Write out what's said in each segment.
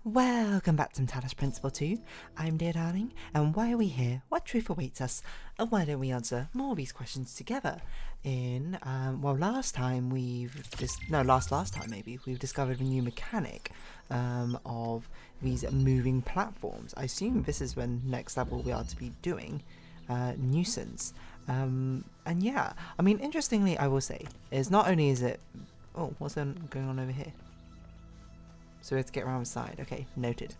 Welcome back to Talos Principle 2. I'm Dear Darling, and why are we here? What truth awaits us? And why don't we answer more of these questions together? Last time we've discovered a new mechanic of these moving platforms. I assume this is when next level we are to be doing nuisance. Interestingly, I will say, is not only is it... Oh, what's going on over here? So we have to get around the side. Okay, noted.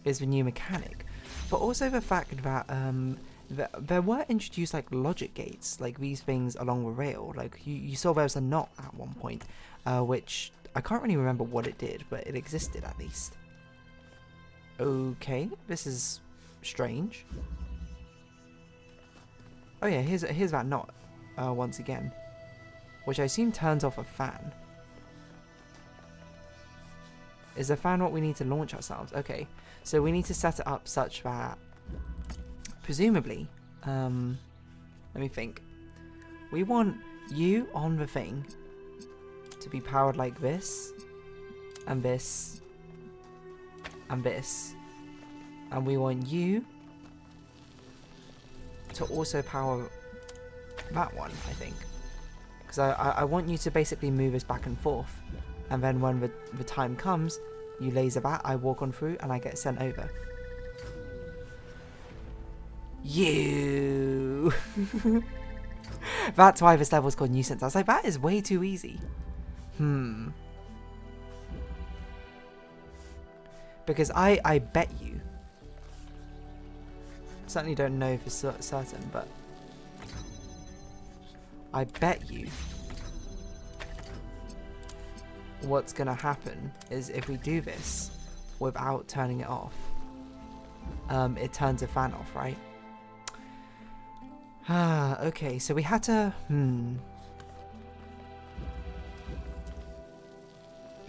Is the new mechanic. But also the fact that there were introduced like logic gates, like these things along the rail. Like you saw there was a knot at one point, which I can't really remember what it did, but it existed at least. Okay, this is strange. Oh yeah, here's that knot once again, which I assume turns off a fan. Is the fan what we need to launch ourselves? Okay, so we need to set it up such that, presumably, let me think. We want you on the thing to be powered like this, and this, and this. And we want you to also power that one, I think. Because I want you to basically move us back and forth. And then when the time comes, you laser that, I walk on through, and I get sent over. You! That's why this level is called Nuisance. I was like, that is way too easy. Because I bet you. Certainly don't know for certain, but I bet you what's gonna happen is if we do this without turning it off, it turns the fan off, right? Okay, so we had to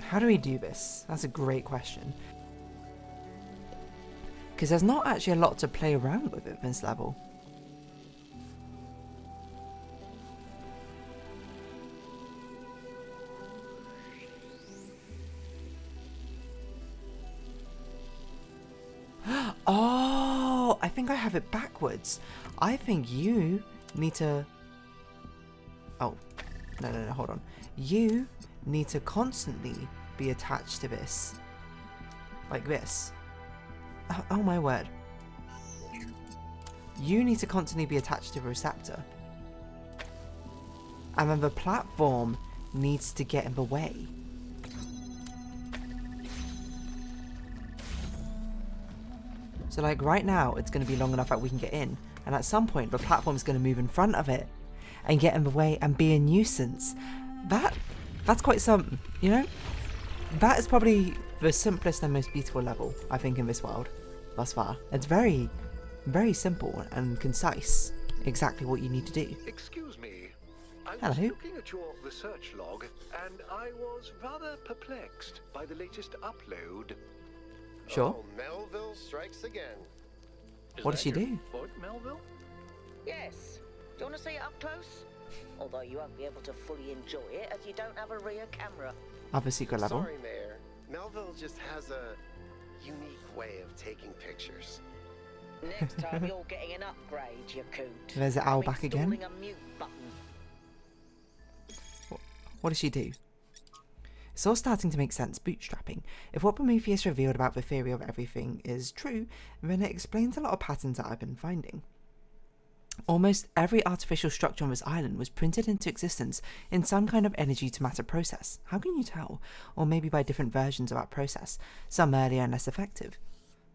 how do we do this? That's a great question, because there's not actually a lot to play around with in this level. Oh, I think I have it backwards. I think you need to... Oh, no, hold on. You need to constantly be attached to this. Like this. Oh my word. You need to constantly be attached to the receptor. And then the platform needs to get in the way. So like right now, it's going to be long enough that we can get in. And at some point, the platform is going to move in front of it and get in the way and be a nuisance. That's quite something, you know? That is probably the simplest and most beautiful level, I think, in this world thus far. It's very, very simple and concise. Exactly what you need to do. Excuse me. I Hello. was looking at your research log, and I was rather perplexed by the latest upload. Sure. Oh, Melville strikes again. What does she do? Fort Melville? Yes. Do you want to see it up close? Although you won't be able to fully enjoy it as you don't have a rear camera. Other secret level. Sorry, Mayor. Melville just has a unique way of taking pictures. Next time you're getting an upgrade, you coot. There's the owl I'm back again. installing a mute button. What does she do? It's all starting to make sense, bootstrapping. If what Prometheus revealed about the theory of everything is true, then it explains a lot of patterns that I've been finding. Almost every artificial structure on this island was printed into existence in some kind of energy-to-matter process. How can you tell? Or maybe by different versions of that process, some earlier and less effective.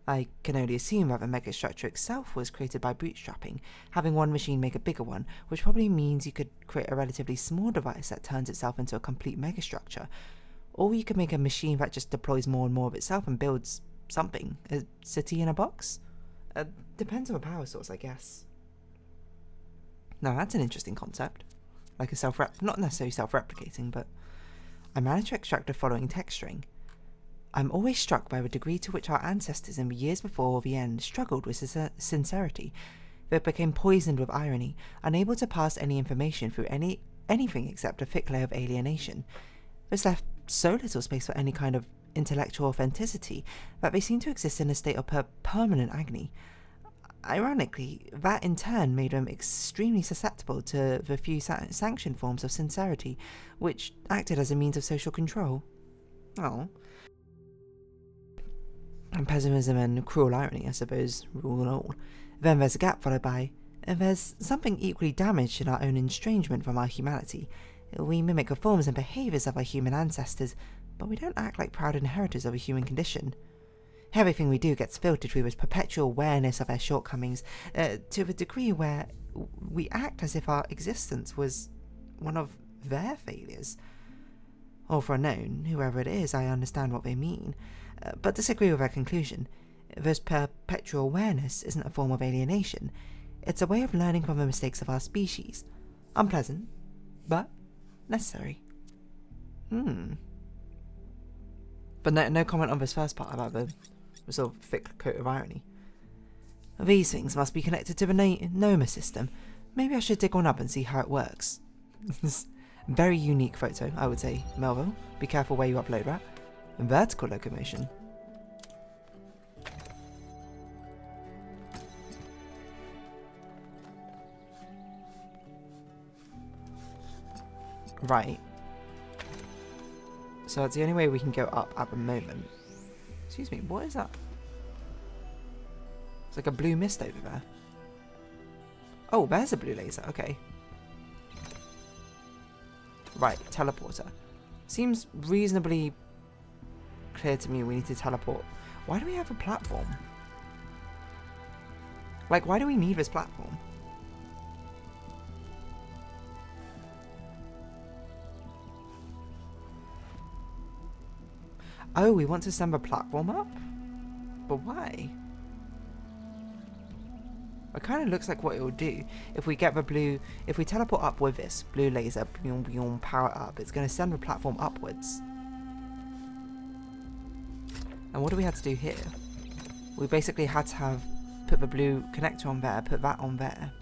I can only assume that the megastructure itself was created by bootstrapping, having one machine make a bigger one, which probably means you could create a relatively small device that turns itself into a complete megastructure. Or you could make a machine that just deploys more and more of itself and builds something. A city in a box? Depends on the power source, I guess. Now that's an interesting concept. Like a not necessarily self-replicating, but I managed to extract the following text string. I'm always struck by the degree to which our ancestors in the years before the end struggled with sincerity. They became poisoned with irony, unable to pass any information through anything except a thick layer of alienation. This left so little space for any kind of intellectual authenticity that they seem to exist in a state of permanent agony. Ironically, that in turn made them extremely susceptible to the few sanctioned forms of sincerity, which acted as a means of social control. Oh. And pessimism and cruel irony, I suppose, rule all. Then there's a gap followed by, and there's something equally damaged in our own estrangement from our humanity. We mimic the forms and behaviours of our human ancestors, but we don't act like proud inheritors of a human condition. Everything we do gets filtered through this perpetual awareness of our shortcomings, to the degree where we act as if our existence was one of their failures. All for unknown, whoever it is, I understand what they mean, but disagree with their conclusion. This perpetual awareness isn't a form of alienation. It's a way of learning from the mistakes of our species. Unpleasant, but necessary. But no comment on this first part about the sort of thick coat of irony. These things must be connected to the Noma system. Maybe I should dig one up and see how it works. Very unique photo, I would say, Melville. Be careful where you upload that. Vertical locomotion. Right. So that's the only way we can go up at the moment. Excuse me, what is that? It's like a blue mist over there. Oh, there's a blue laser, okay. Right, teleporter. Seems reasonably clear to me we need to teleport. Why do we have a platform? Like, why do we need this platform? Oh, we want to send a platform up? But why? It kind of looks like what it will do. If we get the blue, if we teleport up with this blue laser, power it up, it's going to send the platform upwards. And what do we have to do here? We basically had to put the blue connector on there, put that on there.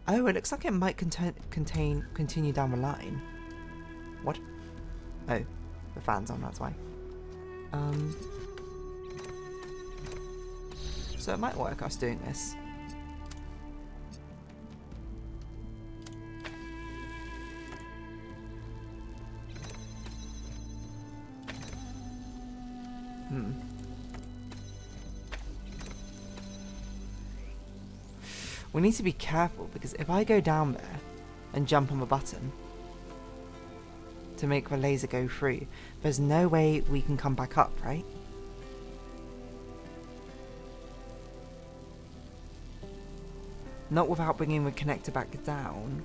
Oh, it looks like it might continue down the line. What? Oh. The fan's on, that's why. So it might work us doing this. We need to be careful, because if I go down there and jump on the button to make the laser go through, there's no way we can come back up, right? Not without bringing the connector back down.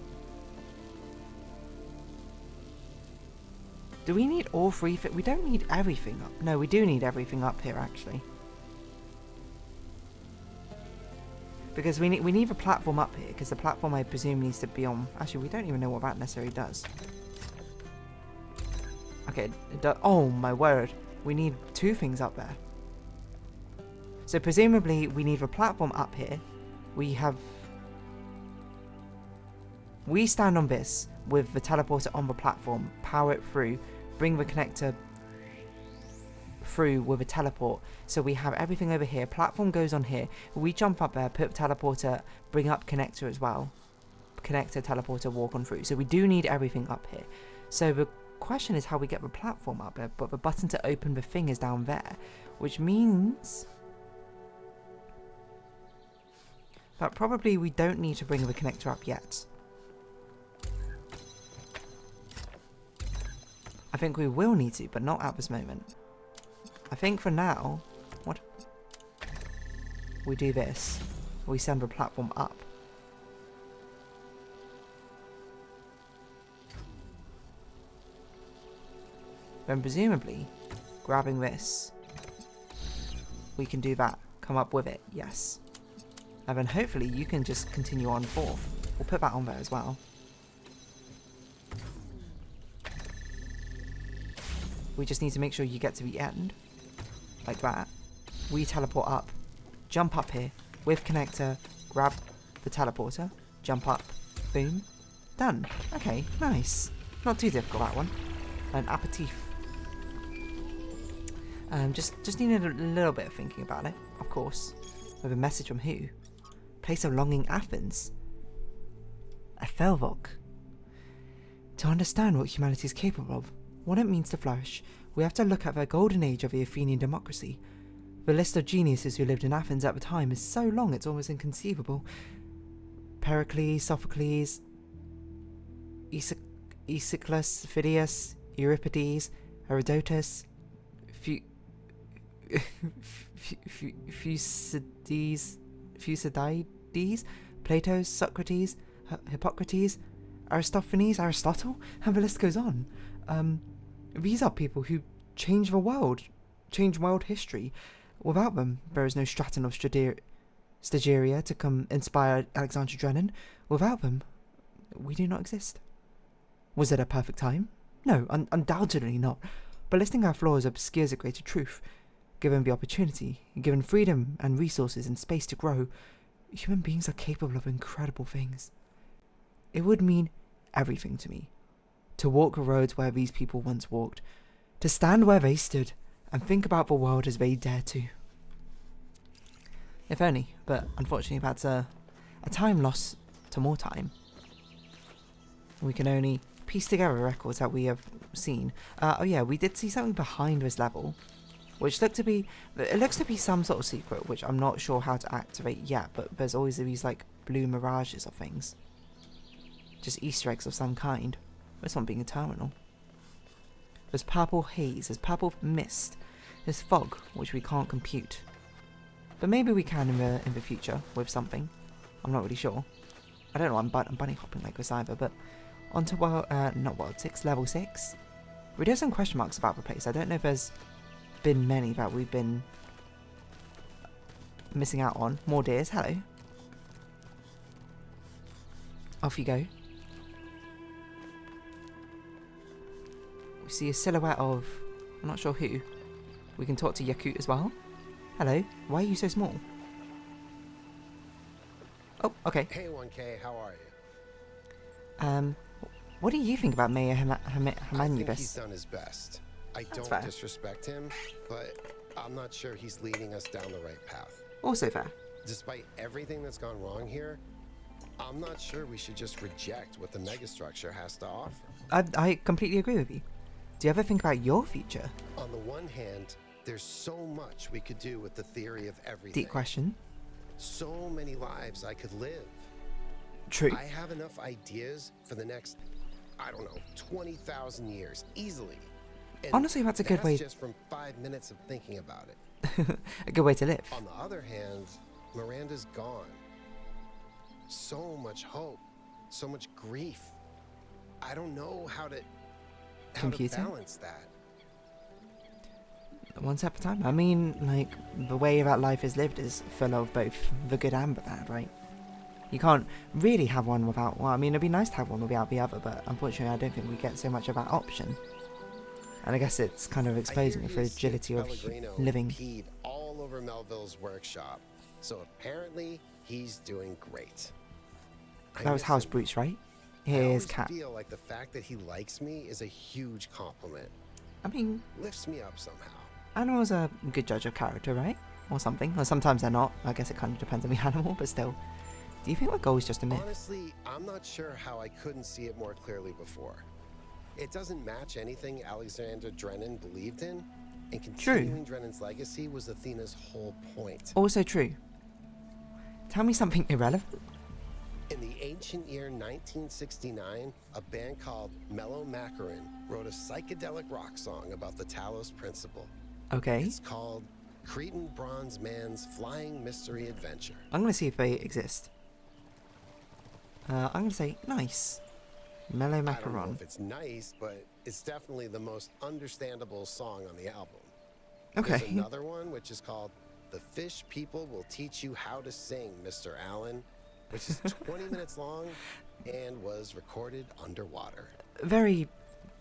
Do we need all three? We don't need everything up. No, we do need everything up here, actually. Because we need the platform up here, because the platform I presume needs to be on. Actually, we don't even know what that necessarily does. Okay, oh my word. We need two things up there. So presumably we need a platform up here. We stand on this with the teleporter on the platform, power it through, bring the connector through with a teleport. So we have everything over here. Platform goes on here. We jump up there, put teleporter, bring up connector as well. Connector, teleporter, walk on through. So we do need everything up here. So the question is how we get the platform up there, but the button to open the thing is down there, which means that probably we don't need to bring the connector up yet. I think we will need to, but not at this moment. I think for now, what? We do this. We send the platform up. Then presumably, grabbing this, we can do that. Come up with it, yes. And then hopefully you can just continue on forth. We'll put that on there as well. We just need to make sure you get to the end. Like that. We teleport up. Jump up here. With connector. Grab the teleporter. Jump up. Boom. Done. Okay, nice. Not too difficult, that one. An aperitif. Just needed a little bit of thinking about it, of course. With a message from who? Place of longing Athens. A Thelvok. To understand what humanity is capable of, what it means to flourish, we have to look at the golden age of the Athenian democracy. The list of geniuses who lived in Athens at the time is so long it's almost inconceivable. Pericles, Sophocles, Aeschylus, Phidias, Euripides, Herodotus, Thucydides, Plato, Socrates, Hippocrates, Aristophanes, Aristotle, and the list goes on. These are people who changed the world, changed world history. Without them, there is no Straton of Stagiria to come inspire Alexander Drennan. Without them, we do not exist. Was it a perfect time? No, undoubtedly not. But listing our flaws obscures a greater truth. Given the opportunity, given freedom and resources and space to grow, human beings are capable of incredible things. It would mean everything to me to walk the roads where these people once walked, to stand where they stood, and think about the world as they dared to. If only, but unfortunately that's a time loss to more time. We can only piece together records that we have seen. Oh yeah, we did see something behind this level, which looks to be some sort of secret, which I'm not sure how to activate yet, but there's always these like blue mirages of things. Just Easter eggs of some kind. This one being a terminal. There's purple haze, there's purple mist, there's fog, which we can't compute. But maybe we can in the future with something. I'm not really sure. I don't know, I'm bunny hopping like this either, but onto level 6. We do have some question marks about the place. I don't know if there's been many that we've been missing out on. More deers, hello. Off you go. We see a silhouette of, I'm not sure who. We can talk to Yakut as well. Hello, why are you so small? Oh, okay. Hey 1K, how are you? What do you think about Mayor I think Hamanubis? he's done his best. I That's don't fair. disrespect him, but I'm not sure he's leading us down the right path. Also fair. Despite everything that's gone wrong here, I'm not sure we should just reject what the megastructure has to offer. I completely agree with you. Do you ever think about your future? On the one hand, there's so much we could do with the theory of everything. Deep question. So many lives I could live. True. I have enough ideas for the next, I don't know, 20,000 years, easily. And Honestly, that's a good way. just from 5 minutes of thinking about it. A good way to live. On the other hand, Miranda's gone. So much hope, so much grief. I don't know how to Computer? balance that. One step at a time. I mean, like, the way that life is lived is full of both the good and the bad, right? You can't really have one without one. I mean, it'd be nice to have one without the other, but unfortunately I don't think we get so much of that option. And I guess it's kind of exposing the fragility of living. Peed all over Melville's workshop, so apparently he's doing great. That was House Bruce, right? Here's I Cat. always feel like the fact that he likes me is a huge compliment. I mean, Lifts me up somehow. animals are a good judge of character, right? Or something. Or sometimes they're not. I guess it kind of depends on the animal, but still. Do you think the goal is just a myth? Honestly, I'm not sure how I couldn't see it more clearly before. It doesn't match anything Alexander Drennan believed in, and continuing Drennan's legacy was Athena's whole point. Also true. Tell me something irrelevant. In the ancient year 1969, a band called Mellow Macaron wrote a psychedelic rock song about the Talos principle. Okay. It's called Cretan Bronze Man's Flying Mystery Adventure. I'm going to see if they exist. I'm going to say nice. Mellow I don't know Macaron. if it's nice, but it's definitely the most understandable song on the album. Okay. There's another one which is called The Fish People Will Teach You How to Sing, Mr. Allen, which is 20 minutes long and was recorded underwater. Very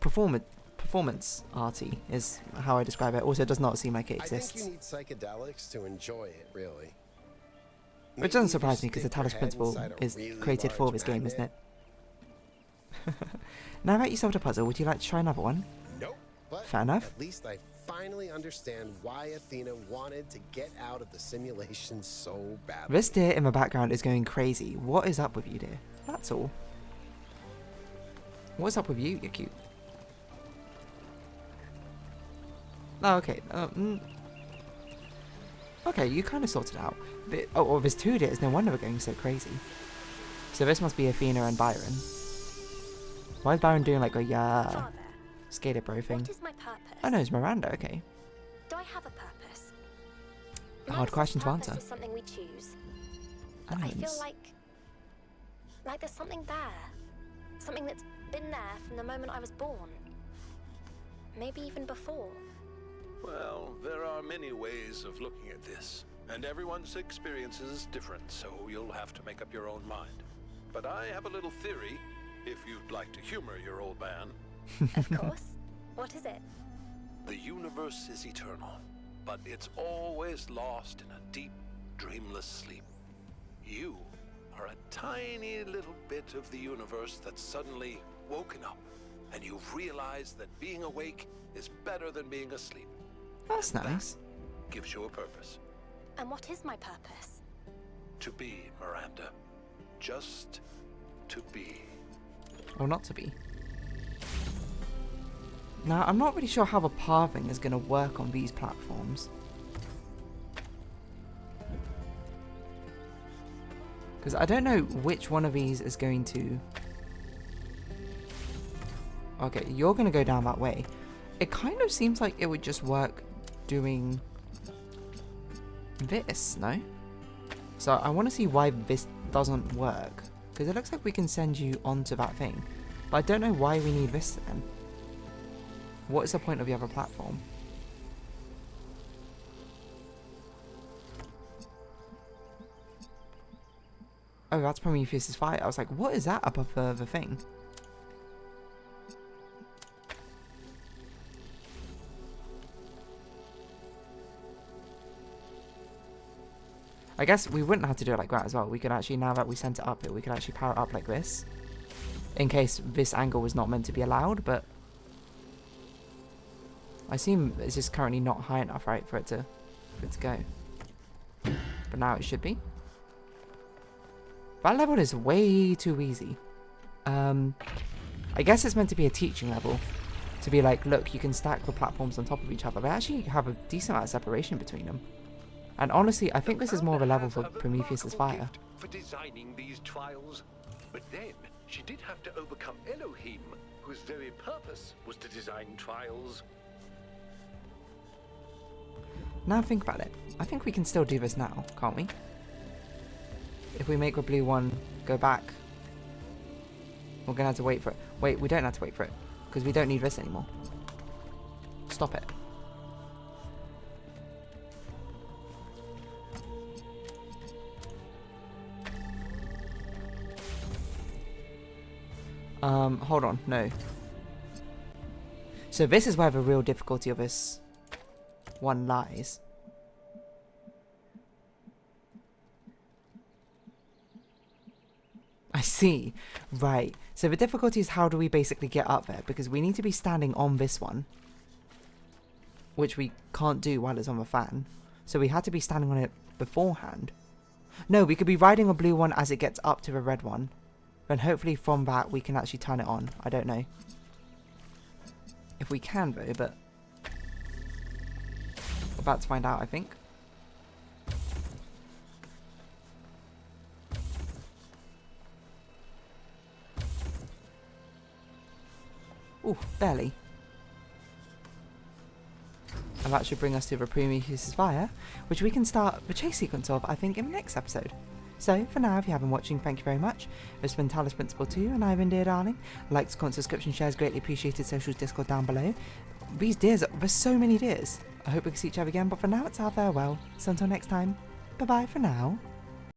performance arty is how I describe it. Also, it does not seem like it I think exists. you need psychedelics to enjoy it, really. Which doesn't Maybe surprise just me because the stick your Talos head principle inside a is really created for large this game, isn't magnet. it? Now that you solved a puzzle, would you like to try another one? Nope. But Fair enough. at least I finally understand why Athena wanted to get out of the simulation so badly. This deer in the background is going crazy. What is up with you, dear? That's all. What's up with you? You're cute. Oh, okay. Okay, you kind of sorted out. But, oh, there's two deers. No wonder we're going so crazy. So this must be Athena and Byron. Why is Byron doing like a Father, skater bro thing? what is my purpose? Oh no, it's Miranda. Okay. Do I have a purpose? A hard question to answer. Purpose is something we choose. But I feel like there's something there. Something that's been there from the moment I was born. Maybe even before. Well, there are many ways of looking at this, and everyone's experience is different, so you'll have to make up your own mind. But I have a little theory, if you'd like to humor your old man. Of course. What is it? The universe is eternal, but it's always lost in a deep, dreamless sleep. You are a tiny little bit of the universe that's suddenly woken up, and you've realized that being awake is better than being asleep. That's nice. Gives you a purpose. And what is my purpose? To be, Miranda. Just to be. Or not to be. Now, I'm not really sure how the pathing is going to work on these platforms. Because I don't know which one of these is going to... Okay, you're going to go down that way. It kind of seems like it would just work doing this, no? So I want to see why this doesn't work. Because it looks like we can send you onto that thing. But I don't know why we need this then. What is the point of the other platform? Oh, that's Prometheus's fire. I was like, what is that above the thing? I guess we wouldn't have to do it like that as well. We could actually, now that we sent it up here, we could actually power it up like this. In case this angle was not meant to be allowed, but... I assume it's just currently not high enough, right, for it to go. But now it should be. That level is way too easy. I guess it's meant to be a teaching level. To be like, look, you can stack the platforms on top of each other. They actually have a decent amount of separation between them. And honestly, I think this is more of a level for Prometheus's fire. For designing these trials, but then she did have to overcome Elohim, whose very purpose was to design trials. Now think about it. I think we can still do this now, can't we? If we make the blue one go back, we're gonna have to wait for it. Wait, we don't have to wait for it, because we don't need this anymore. Stop it. Hold on, no. So this is where the real difficulty of this one lies. I see. Right. So the difficulty is how do we basically get up there? Because we need to be standing on this one. Which we can't do while it's on the fan. So we had to be standing on it beforehand. No, we could be riding a blue one as it gets up to the red one. Then hopefully from that we can actually turn it on. I don't know. If we can though, but... we're about to find out, I think. Ooh, barely. And that should bring us to the Prometheus's fire, which we can start the chase sequence of, I think, in the next episode. So, for now, if you have been watching, thank you very much. It's been Talos Principle 2, and I've been Dear Darling. Likes, comments, subscription, shares, greatly appreciated. Socials, Discord down below. These deers, there's so many deers. I hope we can see each other again, but for now, it's our farewell. So until next time, bye-bye for now.